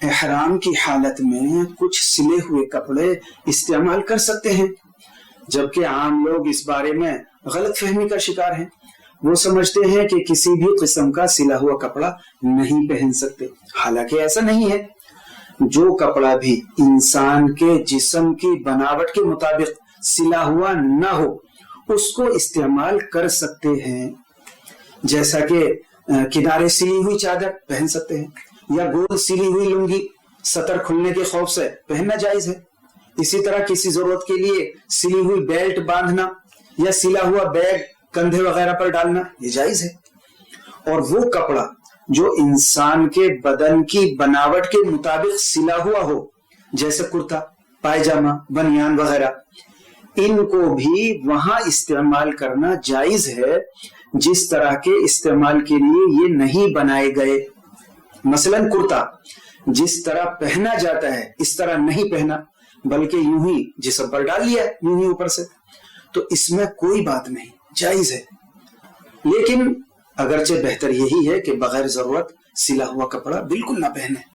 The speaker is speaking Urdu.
احرام کی حالت میں کچھ سلے ہوئے کپڑے استعمال کر سکتے ہیں، جبکہ عام لوگ اس بارے میں غلط فہمی کا شکار ہیں۔ وہ سمجھتے ہیں کہ کسی بھی قسم کا سلا ہوا کپڑا نہیں پہن سکتے، حالانکہ ایسا نہیں ہے۔ جو کپڑا بھی انسان کے جسم کی بناوٹ کے مطابق سلا ہوا نہ ہو اس کو استعمال کر سکتے ہیں، جیسا کہ کنارے سلی ہوئی چادر پہن سکتے ہیں، یا گول سلی ہوئی لنگی سطر کھلنے کے خوف سے پہننا جائز ہے۔ اسی طرح کسی ضرورت کے لیے سلی ہوئی بیلٹ باندھنا یا سلا ہوا بیگ کندھے وغیرہ پر ڈالنا یہ جائز ہے۔ اور وہ کپڑا جو انسان کے بدن کی بناوٹ کے مطابق سلا ہوا ہو، جیسے کرتا، پائجامہ، بنیان وغیرہ، ان کو بھی وہاں استعمال کرنا جائز ہے جس طرح کے استعمال کے لیے یہ نہیں بنائے گئے۔ مثلا کرتا جس طرح پہنا جاتا ہے اس طرح نہیں پہنا، بلکہ یوں ہی جسم پر ڈال لیا یوں ہی اوپر سے، تو اس میں کوئی بات نہیں، جائز ہے۔ لیکن اگرچہ بہتر یہی ہے کہ بغیر ضرورت سلا ہوا کپڑا بالکل نہ پہنے۔